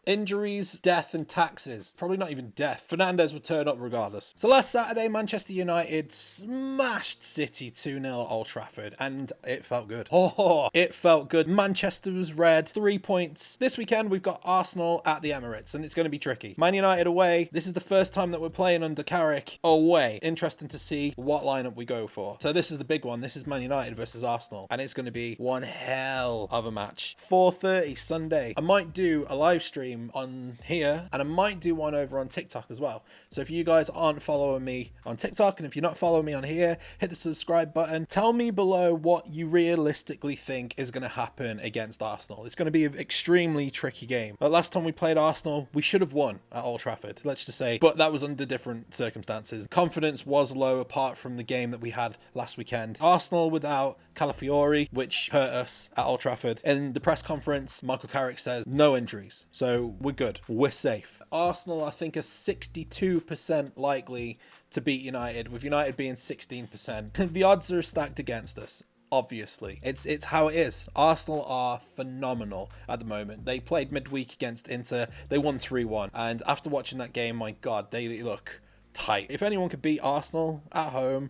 Injuries, death and taxes. Probably not even death. Fernandes would turn up regardless. So last Saturday, Manchester United smashed City 2-0 at Old Trafford, and it felt good. Oh, it felt good. Manchester was red. 3 points. This weekend, we've got Arsenal at the Emirates, and it's going to be tricky. Man United away. This is the first time that we're playing under Carrick away. Interesting to see what lineup we go for. So this is the big one. This is Man United versus Arsenal, and it's going to be one hell of a match. 4:30 Sunday. I might do a live stream on here, and I might do one over on TikTok as well. So if you guys aren't following me on TikTok, and if you're not following me on here, hit the subscribe button. Tell me below what you realistically think is going to happen against Arsenal. It's going to be an extremely tricky game. The last time we played Arsenal, we should have won at Old Trafford, let's just say, but that was under different circumstances. Confidence was low apart from the game that we had last weekend. Arsenal without Calafiori, which hurt us at Old Trafford. In the press conference, Michael Carrick says no injuries, so we're good, we're safe. Arsenal, I think, are 62% likely to beat United, with United being 16%. The odds are stacked against us. Obviously, it's how it is. Arsenal are phenomenal at the moment. They played midweek against Inter. They won 3-1. And after watching that game, my God, they look tight. If anyone could beat Arsenal at home,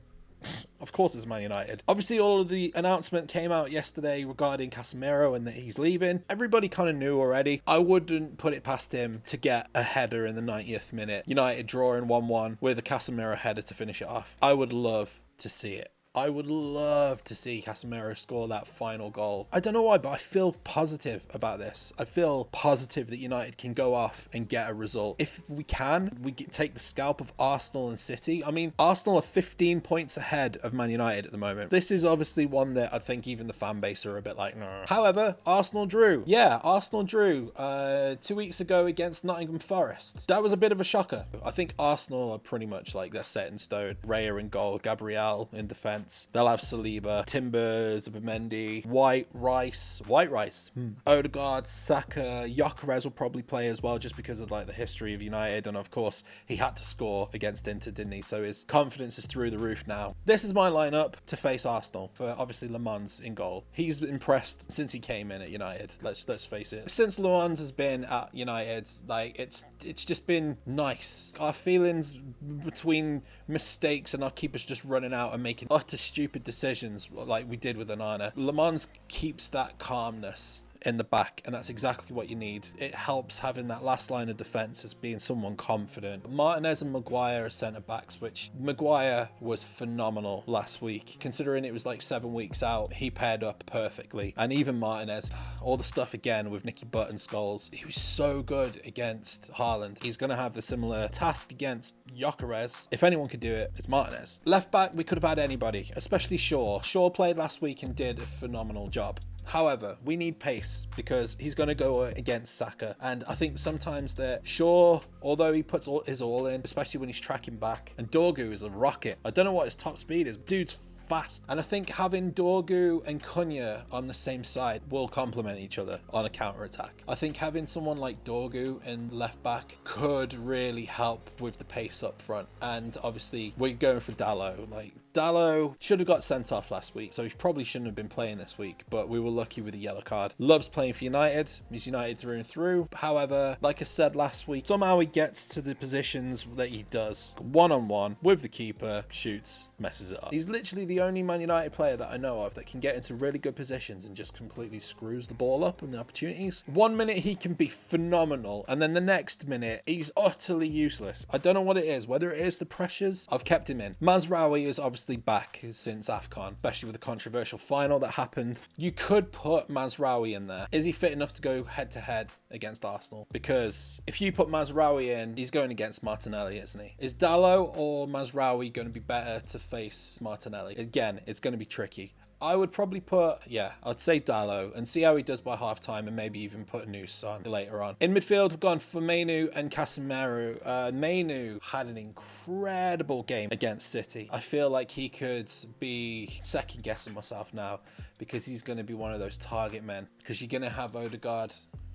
of course it's Man United. Obviously, all of the announcement came out yesterday regarding Casemiro and that he's leaving. Everybody kind of knew already. I wouldn't put it past him to get a header in the 90th minute. United drawing 1-1 with a Casemiro header to finish it off. I would love to see it. I would love to see Casemiro score that final goal. I don't know why, but I feel positive about this. I feel positive that United can go off and get a result. If we can, we take the scalp of Arsenal and City. I mean, Arsenal are 15 points ahead of Man United at the moment. This is obviously one that I think even the fan base are a bit like, nah. However, Arsenal drew. Yeah, Arsenal drew 2 weeks ago against Nottingham Forest. That was a bit of a shocker. I think Arsenal are pretty much like they're set in stone. Raya in goal, Gabriel in defence. They'll have Saliba, Timbers, Zubimendi, White Rice, Odegaard, Saka, Gyökeres will probably play as well, just because of like the history of United, and of course he had to score against Inter, didn't he? So his confidence is through the roof now. This is my lineup to face Arsenal, for obviously Le Mans in goal. He's impressed since he came in at United. Let's face it. Since Le Mans has been at United, like it's just been nice. Our feelings between mistakes and our keepers just running out and making utter stupid decisions like we did with Onana. Le Mans keeps that calmness in the back, and that's exactly what you need. It helps having that last line of defence as being someone confident. Martinez and Maguire are centre backs, which Maguire was phenomenal last week. Considering it was like 7 weeks out, he paired up perfectly. And even Martinez, all the stuff again with Nicky Butt and Scholes, he was so good against Haaland. He's going to have the similar task against Gyökeres. If anyone could do it, it's Martinez. Left back, we could have had anybody, especially Shaw. Shaw played last week and did a phenomenal job. However, we need pace because he's going to go against Saka. And I think sometimes that Shaw, although he puts his all in, especially when he's tracking back, and Dorgu is a rocket. I don't know what his top speed is. Dude's fast. And I think having Dorgu and Cunha on the same side will complement each other on a counter-attack. I think having someone like Dorgu in left back could really help with the pace up front. And obviously we're going for Dalot. Like, Dalot should have got sent off last week, so he probably shouldn't have been playing this week, but we were lucky with a yellow card. Loves playing for United. He's United through and through. However, like I said last week, somehow he gets to the positions that he does. One-on-one with the keeper, shoots, messes it up. He's literally the only Man United player that I know of that can get into really good positions and just completely screws the ball up and the opportunities. 1 minute he can be phenomenal, and then the next minute he's utterly useless. I don't know what it is, whether it is the pressures. I've kept him in. Mazraoui is obviously back since AFCON, especially with the controversial final that happened. You could put Mazraoui in there. Is he fit enough to go head to head against Arsenal? Because if you put Mazraoui in, he's going against Martinelli, isn't he? Is Dalot or Mazraoui going to be better to face Martinelli? Again, it's going to be tricky. I would probably put, I'd say Dalot and see how he does by half time, and maybe even put Noose on later on. In midfield, we've gone for Mainu and Casemiro. Mainu had an incredible game against City. I feel like he could be second guessing myself now because he's going to be one of those target men, because you're going to have Odegaard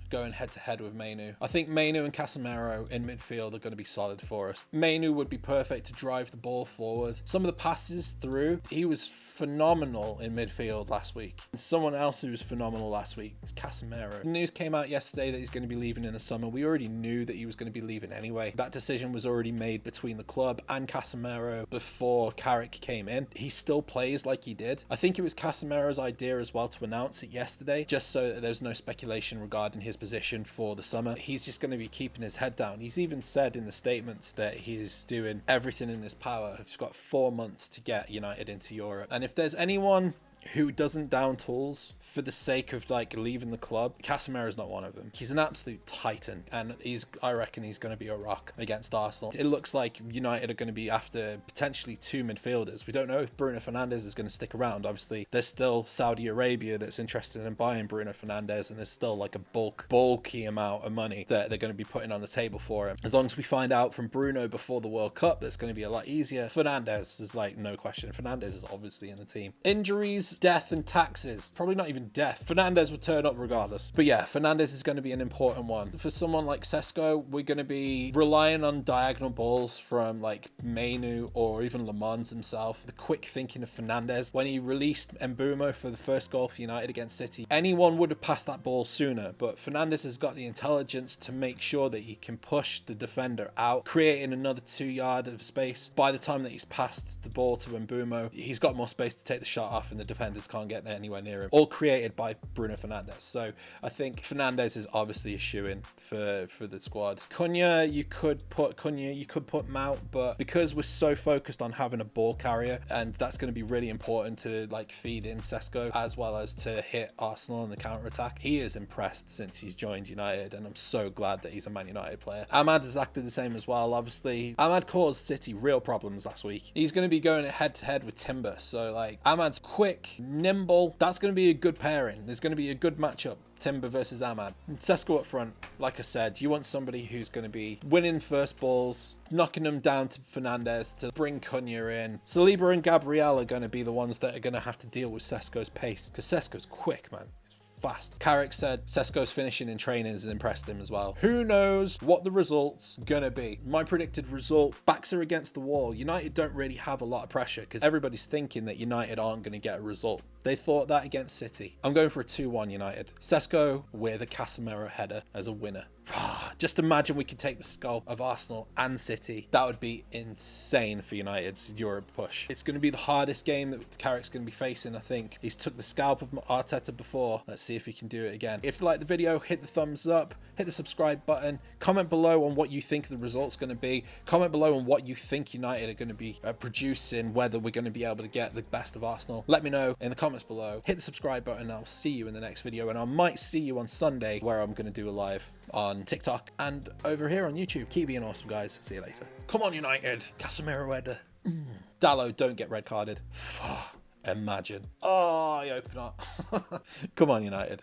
going head to head with Mainu. I think Mainu and Casemiro in midfield are going to be solid for us. Mainu would be perfect to drive the ball forward. Some of the passes through, he was phenomenal in midfield last week. And someone else who was phenomenal last week is Casemiro. News came out yesterday that he's going to be leaving in the summer. We already knew that he was going to be leaving anyway. That decision was already made between the club and Casemiro before Carrick came in. He still plays like he did. I think it was Casemiro's idea as well to announce it yesterday, just so that there's no speculation regarding his position for the summer. He's just going to be keeping his head down. He's even said in the statements that he's doing everything in his power. He's got 4 months to get United into Europe. And if there's anyone who doesn't down tools for the sake of like leaving the club, Casemiro is not one of them. He's an absolute titan, and I reckon he's going to be a rock against Arsenal. It looks like United are going to be after potentially 2 midfielders. We don't know if Bruno Fernandes is going to stick around. Obviously, there's still Saudi Arabia that's interested in buying Bruno Fernandes, and there's still like a bulky amount of money that they're going to be putting on the table for him. As long as we find out from Bruno before the World Cup, that's going to be a lot easier. Fernandes is like no question. Fernandes is obviously in the team. Injuries, death and taxes. Probably not even death. Fernandes would turn up regardless. But yeah, Fernandes is going to be an important one. For someone like Sesko, we're going to be relying on diagonal balls from like Mainu or even Le Mans himself. The quick thinking of Fernandes. When he released Mbeumo for the first goal for United against City, anyone would have passed that ball sooner, but Fernandes has got the intelligence to make sure that he can push the defender out, creating another 2 yard of space. By the time that he's passed the ball to Mbeumo, he's got more space to take the shot off and the defenders can't get anywhere near him. All created by Bruno Fernandes. So I think Fernandes is obviously a shoo-in for the squad. Cunha, you could put Mount, but because we're so focused on having a ball carrier, and that's going to be really important to like feed in Sesko as well as to hit Arsenal on the counter-attack. He is impressed since he's joined United, and I'm so glad that he's a Man United player. Ahmad has acted the same as well. Obviously, Ahmad caused City real problems last week. He's going to be going head-to-head with Timber, so like Ahmad's quick, nimble. That's going to be a good pairing. There's going to be a good matchup. Timber versus Ahmad. Sesko up front, like I said, you want somebody who's going to be winning first balls, knocking them down to Fernandes to bring Cunha in. Saliba and Gabriel are going to be the ones that are going to have to deal with Sesko's pace, because Sesko's quick, man. Fast. Carrick said Sesko's finishing in training has impressed him as well. Who knows what the result's gonna be? My predicted result, backs are against the wall. United don't really have a lot of pressure because everybody's thinking that United aren't gonna get a result. They thought that against City. I'm going for a 2-1 United. Sesko with a Casemiro header as a winner. Just imagine we could take the skull of Arsenal and City. That would be insane for United's Europe push. It's going to be the hardest game that Carrick's going to be facing, I think. He's took the scalp of Arteta before. Let's see if he can do it again. If you like the video, hit the thumbs up, hit the subscribe button, comment below on what you think the result's going to be. Comment below on what you think United are going to be producing, whether we're going to be able to get the best of Arsenal. Let me know in the comments below. Hit the subscribe button, and I'll see you in the next video, and I might see you on Sunday where I'm going to do a live on TikTok and over here on YouTube. Keep being awesome, guys. See you later. Come on, United. Casemiro header. Dallo, don't get red carded. Imagine. Oh, I hope not. Come on, United.